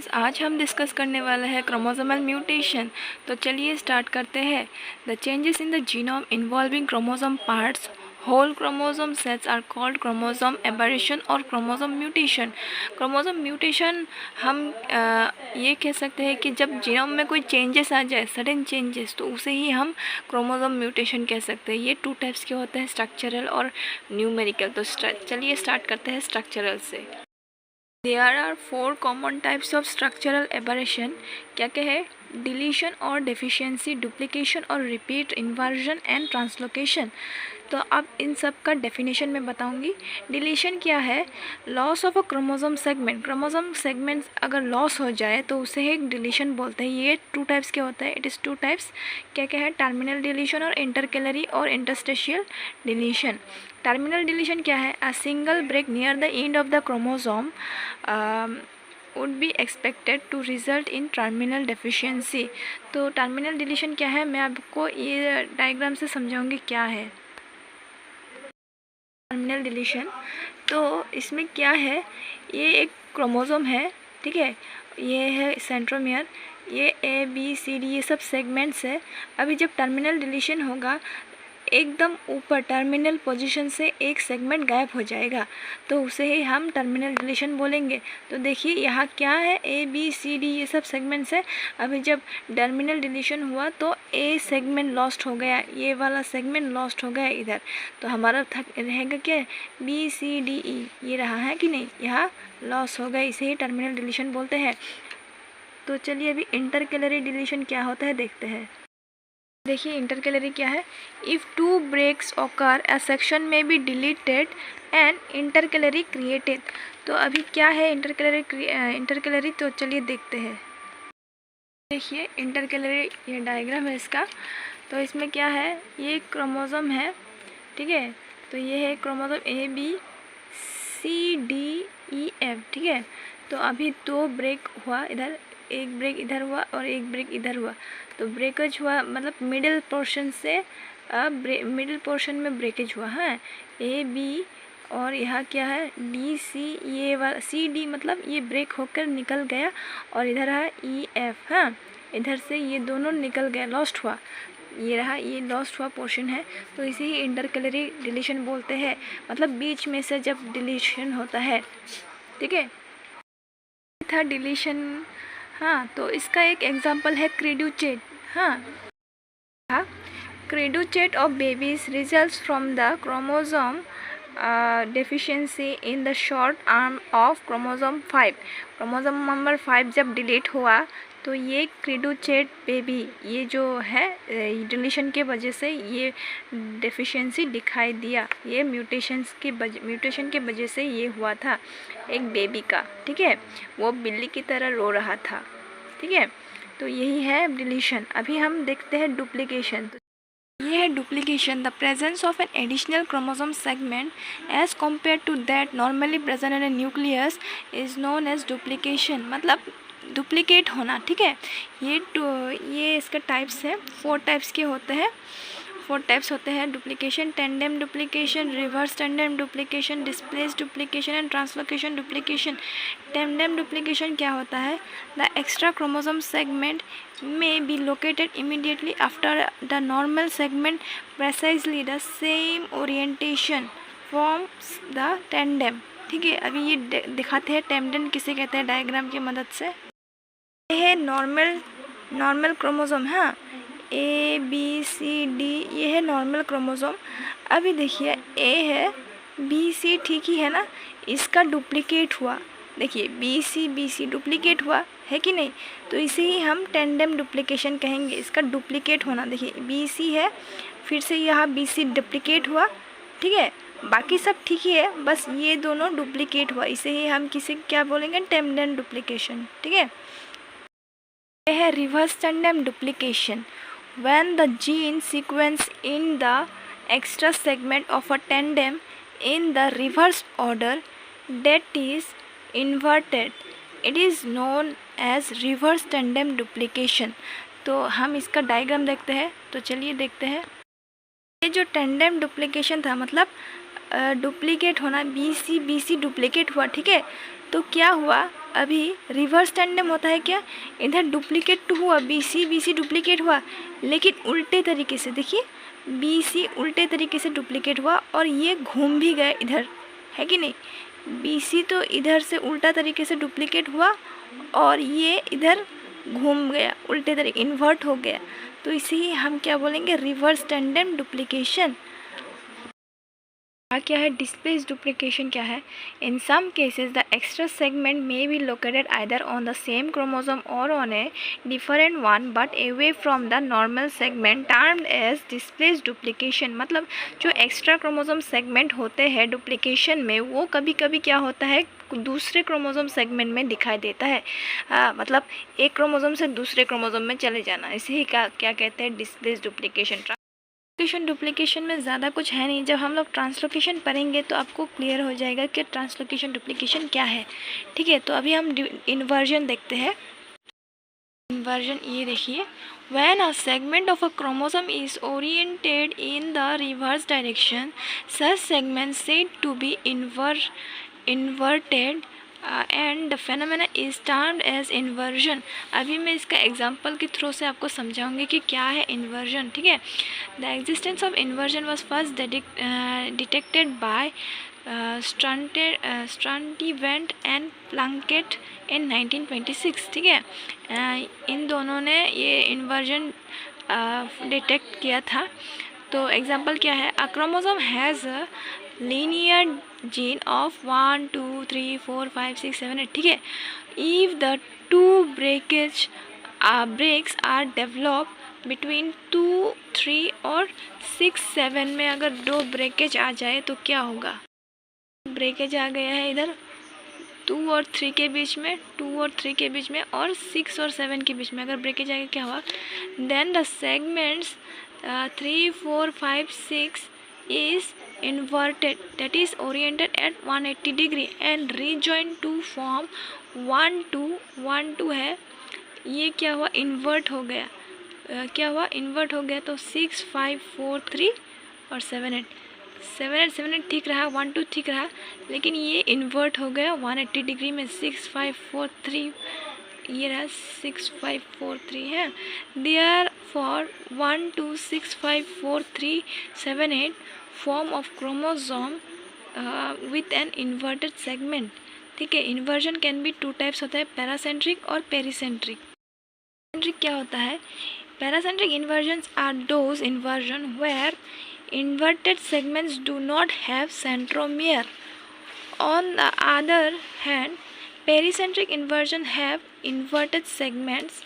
Students, आज हम discuss करने वाला है क्रोमोसोमल म्यूटेशन। तो चलिए स्टार्ट करते हैं। The changes in the genome involving chromosome parts whole chromosome sets are called chromosome aberration और क्रोमोसोम म्यूटेशन। क्रोमोसोम म्यूटेशन हम ये कह सकते हैं कि जब जीनोम में कोई चेंजेस आ जाए, सडन चेंजेस, तो उसे ही हम क्रोमोसोम म्यूटेशन कह सकते हैं। ये 2 टाइप्स के होते हैं, स्ट्रक्चरल और न्यूमेरिकल। तो चलिए स्टार्ट करते हैं स्ट्रक्चरल से। There are 4 common types of structural aberration। क्या क्या है? डिलीशन और डेफिशिएंसी, डुप्लीकेशन और रिपीट, इन्वर्जन एंड ट्रांसलोकेशन। तो अब इन सब का डेफिनेशन मैं बताऊंगी। डिलीशन क्या है? Loss of a chromosome segment. Chromosome segment अगर लॉस हो जाए तो उसे एक डिलीशन बोलते हैं। ये 2 टाइप्स के होता है। It is 2 types. क्या क्या है? टर्मिनल डिलीशन और इंटरकैलरी और इंटरस्टेशियल डिलीशन। टर्मिनल डिलीशन क्या है? A single break near the end of the chromosome would be expected to result in terminal deficiency। तो टर्मिनल डिलीशन क्या है, मैं आपको ये डायग्राम से समझाऊंगी क्या है टर्मिनल डिलीशन। तो इसमें क्या है, ये एक क्रोमोसोम है, ठीक है, ये है सेंट्रोमियर, ये ABCD ये सब सेगमेंट्स है। अभी जब टर्मिनल डिलीशन होगा, एकदम ऊपर टर्मिनल पोजीशन से एक सेगमेंट गायब हो जाएगा, तो उसे ही हम टर्मिनल डिलीशन बोलेंगे। तो देखिए यहाँ क्या है, ABCD ये सब सेगमेंट्स है। अभी जब टर्मिनल डिलीशन हुआ तो A सेगमेंट लॉस्ट हो गया, ये वाला सेगमेंट लॉस्ट हो गया इधर, तो हमारा रहेगा क्या, BCDE, ये रहा है कि नहीं, यहाँ लॉस हो गया, इसे ही टर्मिनल डिलीशन बोलते हैं। तो चलिए अभी इंटरकैलरी डिलीशन क्या होता है देखते हैं। देखिए इंटरकैलरी क्या है, if 2 breaks occur a section में be deleted and intercalary created. तो अभी क्या है इंटरकैलरी, तो चलिए देखते हैं। देखिए इंटरकैलरी, ये डायग्राम है इसका। तो इसमें क्या है, ये क्रोमोसोम है, ठीक है, तो ये है क्रोमोसोम ABCDEF, ठीक है। तो अभी 2 ब्रेक हुआ, इधर एक ब्रेक इधर हुआ और एक ब्रेक इधर हुआ, तो ब्रेकेज हुआ, मतलब मिडिल पोर्शन से मिडिल पोर्शन में ब्रेकेज हुआ है, AB, और यहाँ क्या है DC, ये वाला CD, मतलब ये ब्रेक होकर निकल गया, और इधर है EF, हाँ, इधर से ये दोनों निकल गया, लॉस्ट हुआ, ये रहा, ये लॉस्ट हुआ पोर्शन है, तो इसे ही इंटरकैलरी डिलीशन बोलते हैं। मतलब बीच में से जब डिलीशन होता है, ठीक है, था डिलीशन। हाँ, तो इसका एक एग्जांपल है क्रेडुचेट। हाँ, cri du chat of babies results from the chromosome deficiency in the short arm of chromosome 5। Chromosome number 5 जब डिलीट हुआ तो ये क्रेडुचेट बेबी, ये जो है डिलीशन के वजह से ये डेफिशिएंसी दिखाई दिया, ये म्यूटेशन के वजह से ये हुआ था एक बेबी का, ठीक है, वो बिल्ली की तरह रो रहा था, ठीक है। तो यही है डिलीशन। अभी हम देखते हैं डुप्लीकेशन। ये है duplication, the presence of an additional chromosome segment as compare to that normally present in a nucleus is known as duplication. मतलब डुप्लीकेट होना, ठीक है। ये इसका टाइप्स है, 4 टाइप्स के होते हैं, 4 टाइप्स होते हैं duplication: tandem duplication, reverse tandem duplication, displace duplication and translocation duplication. Tandem duplication क्या होता है, the extra chromosome segment may be located immediately after the normal segment, precisely the same orientation forms the tandem। ठीक है, अभी ये दिखाते हैं tandem किसे कहते हैं डायग्राम की मदद से। ये है नॉर्मल क्रोमोसोम, हाँ, ABCD, ये है नॉर्मल क्रोमोसोम। अभी देखिए A है, BC ठीक ही है ना, इसका डुप्लीकेट हुआ, देखिए BC डुप्लीकेट हुआ है कि नहीं, तो इसे ही हम टेंडेम डुप्लीकेशन कहेंगे, इसका डुप्लीकेट होना। देखिए BC है, फिर से यहाँ BC डुप्लीकेट हुआ, ठीक है, बाकी सब ठीक ही है, बस ये दोनों डुप्लीकेट हुआ, इसे ही हम किसी क्या बोलेंगे, टेंडेम डुप्लीकेशन, ठीक है। यह है reverse tandem duplication, when the gene sequence in the extra segment of a tandem in the reverse order that is inverted, it is known as reverse tandem duplication। तो हम इसका डायग्राम देखते हैं, तो चलिए देखते हैं। ये जो टेंडेम डुप्लीकेशन था, मतलब डुप्लीकेट होना, BC डुप्लीकेट हुआ, ठीक है। तो क्या हुआ, अभी रिवर्स टेंडेम होता है क्या, इधर डुप्लीकेट हुआ BC डुप्लीकेट हुआ, लेकिन उल्टे तरीके से, देखिए BC उल्टे तरीके से डुप्लीकेट हुआ और ये घूम भी गए इधर, है कि नहीं। BC तो इधर से उल्टा तरीके से डुप्लीकेट हुआ और ये इधर घूम गया उल्टे तरीके, इन्वर्ट हो गया, तो इसे ही हम क्या बोलेंगे, रिवर्स टेंडेम डुप्लीकेशन। क्या है डिस्प्लेस डुप्लीकेशन क्या है, in some cases the extra segment may be located either on the same chromosome or on a different one but away from the normal segment termed as displaced duplication. मतलब जो extra chromosome segment होते हैं duplication में, वो कभी कभी क्या होता है दूसरे क्रोमोसोम सेगमेंट में दिखाई देता है, मतलब एक क्रोमोसोम से दूसरे क्रोमोसोम में चले जाना, इसे ही क्या कहते हैं, डिस्प्लेस डुप्लीकेशन। डुप्लीकेशन में ज़्यादा कुछ है नहीं, जब हम लोग ट्रांसलोकेशन पढ़ेंगे तो आपको क्लियर हो जाएगा कि ट्रांसलोकेशन डुप्लीकेशन क्या है, ठीक है। तो अभी हम इन्वर्जन देखते हैं। इन्वर्जन ये देखिए, when a segment of a chromosome is oriented in the reverse direction such segment said to be inverted and the phenomena is termed as inversion. अभी मैं इसका एग्जांपल के थ्रू से आपको समझाऊंगी कि क्या है इन्वर्जन, ठीक है। The existence of inversion was first detected by Sturtevant and Plunkett in 1926, ठीक है। इन दोनों ने ये इन्वर्जन डिटेक्ट किया था। तो एग्जांपल क्या है, a chromosome has a linear gene of 1 2 3 4 5 6 7 8, ठीक है। If the two breaks are develop between 2 3 और 6 7 में अगर 2 ब्रेकेज आ जाए तो क्या होगा, ब्रेकेज आ गया है इधर 2 और 3 के बीच में, 2 और 3 के बीच में और 6 और 7 के बीच में अगर ब्रेकेज आएगा क्या हुआ, then the segments 3 4 5 6 is inverted, that is oriented at 180 degree and rejoined to form 1 2 1 2 है, ये क्या हुआ, इन्वर्ट हो गया, क्या हुआ, इन्वर्ट हो गया। तो 6 5 4 3 और 7 8 7 8 ठीक रहा, 1 2 ठीक रहा, लेकिन ये इन्वर्ट हो गया 180 डिग्री में, 6 5 4 3 ये रहा 6 5 4 3 है। Therefore 1 2 6 5 4 3 7 8 form of chromosome with an inverted segment, ठीक है। इन्वर्जन कैन बी 2 टाइप्स होता है, पैरासेंट्रिक और पेरीसेंट्रिक। पैरासेंट्रिक क्या होता है, paracentric inversions are those inversion where inverted segments do not have centromere. On the other hand, pericentric inversion have inverted segments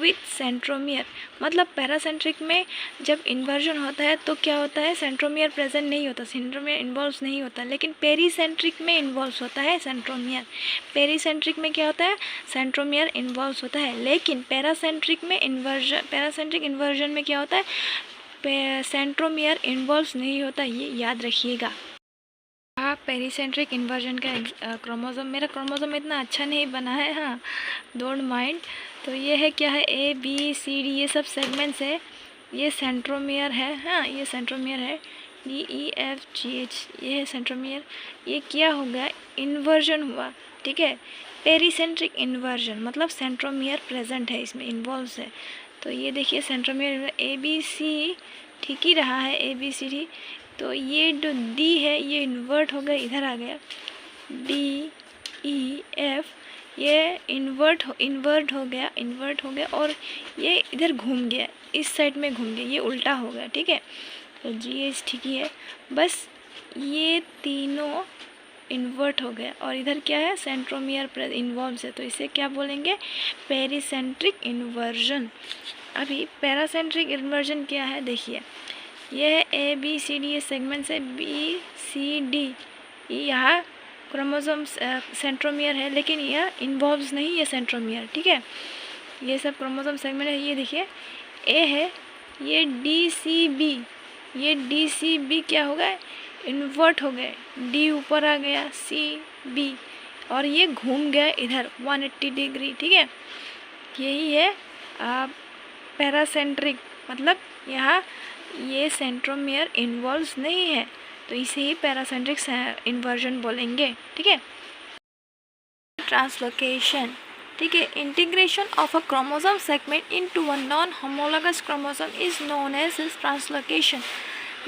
with centromere. मतलब paracentric में जब inversion होता है तो क्या होता है, सेंट्रोमियर प्रेजेंट नहीं होता, सेंट्रोमियर इन्वॉल्व नहीं होता, लेकिन पेरीसेंट्रिक में इन्वॉल्व होता है सेंट्रोमियर। पेरीसेंट्रिक में क्या होता है, सेंट्रोमियर इन्वॉल्व होता है, लेकिन पैरासेंट्रिक इन्वर्जन में क्या होता है, सेंट्रोमियर इन्वॉल्व नहीं होता, ये याद रखिएगा। पेरीसेंट्रिक इन्वर्जन का क्रोमोसोम, मेरा क्रोमोसोम इतना अच्छा नहीं बना है, हाँ डोंट माइंड। तो ये है क्या है, ABCD ये सब सेगमेंट्स है, ये सेंट्रोमियर है, हाँ ये सेंट्रोमियर है, DEFGH ये है सेंट्रोमियर। ये क्या हो गया, इन्वर्जन हुआ, ठीक है। पेरीसेंट्रिक इन्वर्जन मतलब सेंट्रोमियर प्रेजेंट है, इसमें इन्वॉल्व है। तो ये देखिए सेंट्रोमियर ABC ठीक ही रहा है, ABCD। तो ये जो D है ये इन्वर्ट हो गया, इधर आ गया DEF, ये इन्वर्ट हो गया और ये इधर घूम गया, इस साइड में घूम गया, ये उल्टा हो गया, ठीक है। तो GH ठीक ही है, बस ये तीनों इन्वर्ट हो गया और इधर क्या है, सेंट्रोमियर इन्वॉल्व है, तो इसे क्या बोलेंगे, पेरीसेंट्रिक इन्वर्जन। अभी पैरासेंट्रिक इन्वर्जन क्या है, देखिए ये है ABCD ये सेगमेंट्स है, BCD यहाँ क्रोमोसोम सेंट्रोमियर है, लेकिन यह इन्वॉल्व नहीं है सेंट्रोमियर, ठीक है। ये सब क्रोमोसोम सेगमेंट है, ये देखिए A है, ये DCB क्या हो गया, इन्वर्ट हो गए, D ऊपर आ गया, CB और ये घूम गया इधर 180 डिग्री, ठीक है। यही है पैरासेंट्रिक, मतलब यहाँ ये सेंट्रोमियर इन्वॉल्व नहीं है, तो इसे ही पैरासेंट्रिक इन्वर्जन बोलेंगे, ठीक है। ट्रांसलोकेशन, ठीक है। Integration of a chromosome segment into a non homologous chromosome is known as translocation.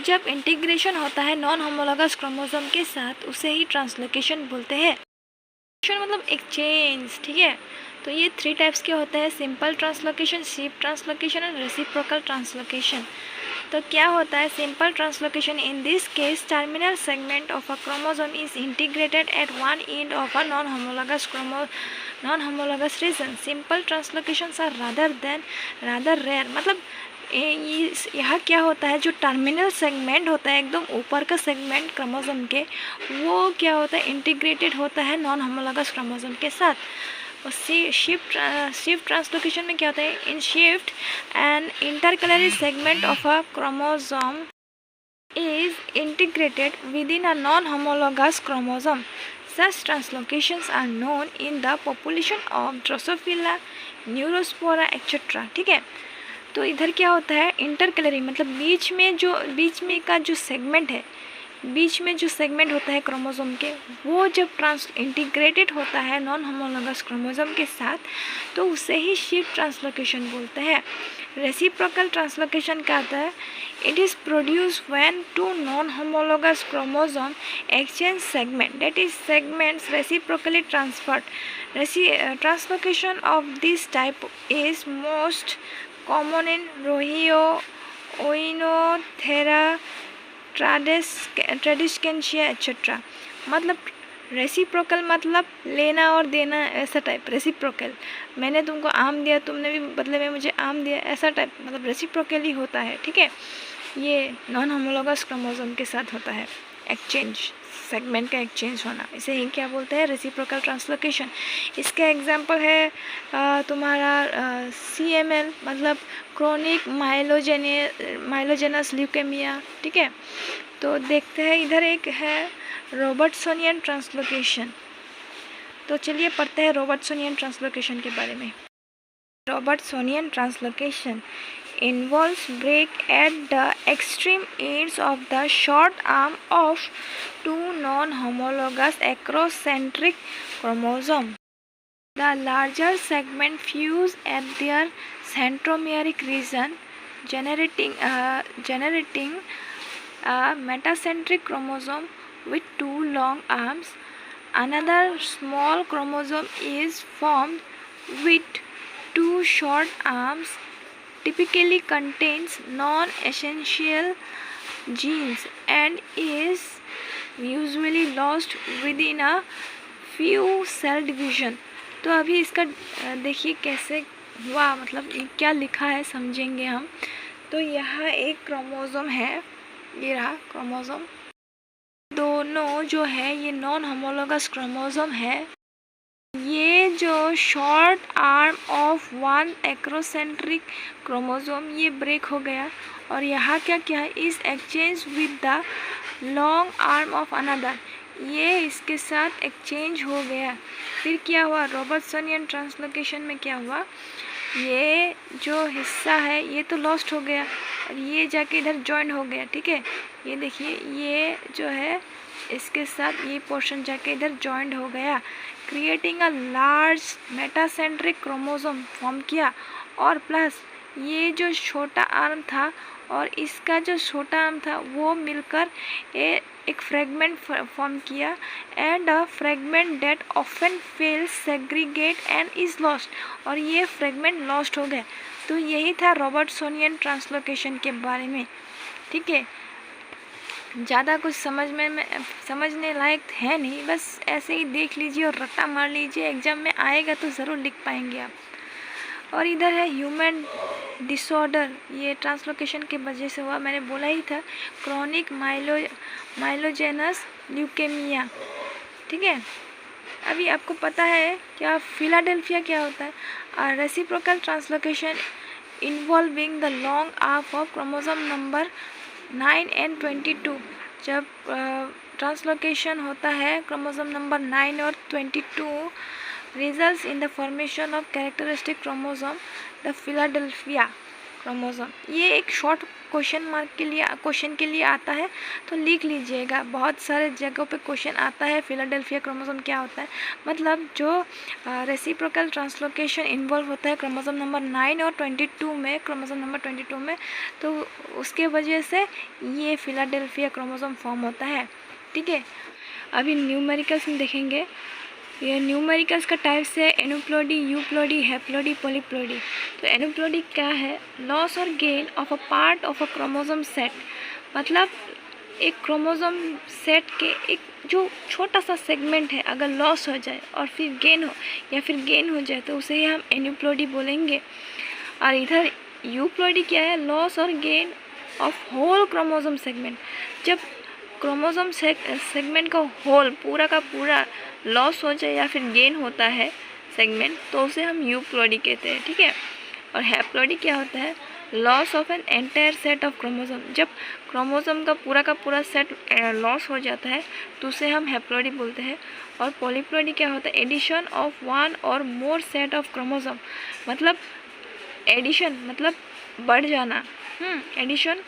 जब इंटीग्रेशन होता है नॉन होमोलॉगस क्रोमोसोम के साथ, उसे ही ट्रांसलोकेशन बोलते हैं। मतलब एक्सचेंज, ठीक है। तो ये 3 टाइप्स के होते हैं, सिंपल ट्रांसलोकेशन, शिफ्ट ट्रांसलोकेशन और रेसिप्रोकल ट्रांसलोकेशन। तो क्या होता है simple translocation? In this case terminal segment of a chromosome is integrated at one end of a non homologous region. Simple translocations are rather rare. मतलब यहाँ क्या होता है, जो टर्मिनल सेगमेंट होता है, एकदम ऊपर का सेगमेंट क्रोमोसोम के, वो क्या होता है, इंटीग्रेटेड होता है नॉन होमोलॉगस क्रोमोसोम के साथ। और शिफ्ट ट्रांसलोकेशन में क्या होता है, in shift an intercalary segment of a chromosome is integrated within a non-homologous chromosome. Such translocations are known in the population of Drosophila, Neurospora, etc. ठीक है। तो इधर क्या होता है, इंटरकलरी मतलब बीच में का जो सेगमेंट है, बीच में जो सेगमेंट होता है क्रोमोसोम के, वो जब इंटीग्रेटेड होता है नॉन होमोलॉगस क्रोमोसोम के साथ, तो उसे ही शिफ्ट ट्रांसलोकेशन बोलते हैं। रेसिप्रोकल ट्रांसलोकेशन क्या आता है, it is produce when two non homologous chromosome exchange segment, that is segments reciprocally transferred. Translocation of this type is most common in Rhoeo, Oenothera, Tradescantia etcetera. मतलब reciprocal मतलब लेना और देना, ऐसा टाइप। रेसिप्रोकल, मैंने तुमको आम दिया, तुमने भी बदले में मुझे आम दिया, ऐसा टाइप, मतलब रेसिप्रोकल ही होता है, ठीक है। ये नॉन होमोलॉगस क्रोमोसोम के साथ होता है एक्सचेंज, सेगमेंट का एक्सचेंज होना, इसे ही क्या बोलते हैं, रेसिप्रोकल ट्रांसलोकेशन। इसका एग्जांपल है तुम्हारा CML मतलब क्रोनिक माइलोजेनस ल्यूकेमिया, ठीक है। तो देखते हैं, इधर एक है रॉबर्टसोनियन ट्रांसलोकेशन। तो चलिए पढ़ते हैं रॉबर्टसोनियन ट्रांसलोकेशन के बारे में। रॉबर्टसोनियन translocation involves break at the extreme ends of the short arm of two non-homologous acrocentric chromosomes. The larger segment fuse at their centromeric region, generating a metacentric chromosome with two long arms. Another small chromosome is formed with two short arms, typically contains non-essential genes and is usually lost within a few cell division. तो अभी इसका देखिए कैसे हुआ, मतलब क्या लिखा है समझेंगे हम। तो यहाँ एक क्रोमोसोम है, ये रहा क्रोमोसोम, दोनों जो है ये नॉन होमोलॉगस क्रोमोसोम है। ये जो short arm of one acrocentric chromosome ये ब्रेक हो गया, और यहाँ क्या है, इस exchange with the long arm of another, ये इसके साथ एक्सचेंज हो गया। फिर क्या हुआ, रॉबर्टसोनियन ट्रांसलोकेशन में क्या हुआ, ये जो हिस्सा है ये तो लॉस्ट हो गया और ये जाके इधर जॉइन हो गया, ठीक है। ये देखिए, ये जो है इसके साथ ये पोर्शन जाके इधर जॉइंट हो गया, creating a large metacentric chromosome form किया। और प्लस ये जो छोटा आर्म था और इसका जो छोटा आर्म था वो मिलकर एक फ्रेगमेंट फॉर्म किया, and a fragment that often fails segregate and is lost, और ये फ्रेगमेंट लॉस्ट हो गया। तो यही था रॉबर्टसोनियन ट्रांसलोकेशन के बारे में, ठीक है। ज़्यादा कुछ समझने लायक है नहीं, बस ऐसे ही देख लीजिए और रट्टा मार लीजिए, एग्जाम में आएगा तो ज़रूर लिख पाएंगे आप। और इधर है ह्यूमन डिसऑर्डर, ये ट्रांसलोकेशन के वजह से हुआ, मैंने बोला ही था, क्रोनिक माइलोजेनस ल्यूकेमिया, ठीक है। अभी आपको पता है क्या फिलाडेल्फिया क्या होता है, reciprocal translocation involving the long arm of chromosome number 9 and 22। जब ट्रांसलोकेशन होता है क्रोमोसोम नंबर 9 और 22, results in the formation of characteristic chromosome, the Philadelphia, chromosome. ये एक शॉर्ट क्वेश्चन के लिए आता है, तो लिख लीजिएगा। बहुत सारे जगहों पे क्वेश्चन आता है फिलाडेल्फिया क्रोमोसोम क्या होता है, मतलब जो रेसिप्रोकल ट्रांसलोकेशन इन्वॉल्व होता है क्रोमोसोम नंबर 9 और 22 में, क्रोमोसोम नंबर 22 में, तो उसके वजह से ये फिलाडेल्फिया क्रोमोसोम फॉर्म होता है। ठीक है, अभी न्यूमेरिकल्स में देखेंगे। ये न्यूमेरिकल्स का टाइप्स है एनुप्लॉइडी, यूप्लॉइडी, हैप्लॉइडी, पॉलीप्लॉइडी। तो एनुप्लॉइडी क्या है? लॉस और gain of a part of a chromosome set, मतलब एक क्रोमोसोम सेट के एक जो छोटा सा सेगमेंट है अगर लॉस हो जाए और फिर गेन हो या फिर गेन हो जाए तो उसे ही हम एनुप्लॉइडी बोलेंगे। और इधर यूप्लॉइडी क्या है? लॉस और gain of whole chromosome segment. जब क्रोमोसोम सेगमेंट का होल पूरा का पूरा लॉस हो जाए या फिर गेन होता है सेगमेंट, तो उसे हम यूप्लॉइडी कहते हैं। ठीक है, और हैप्लॉइडी क्या होता है? Loss of an entire set of chromosome. जब क्रोमोसोम का पूरा सेट लॉस हो जाता है तो उसे हम हैप्लॉइडी बोलते हैं। और पॉलीप्लॉइडी क्या होता है? Addition of one or more set of chromosome, मतलब एडिशन मतलब बढ़ जाना, addition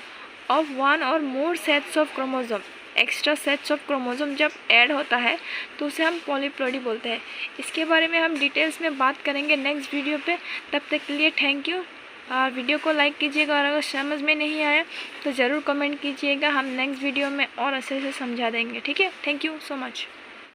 of one or more sets of chromosome, extra sets of chromosome जब ऐड होता है तो उसे हम पॉलीप्लॉइडी बोलते हैं। इसके बारे में हम डिटेल्स में बात करेंगे नेक्स्ट वीडियो पे। तब तक के लिए थैंक यू। और वीडियो को लाइक कीजिएगा, और अगर समझ में नहीं आया तो ज़रूर कमेंट कीजिएगा, हम नेक्स्ट वीडियो में और अच्छे से समझा देंगे। ठीक है, थैंक यू सो मच।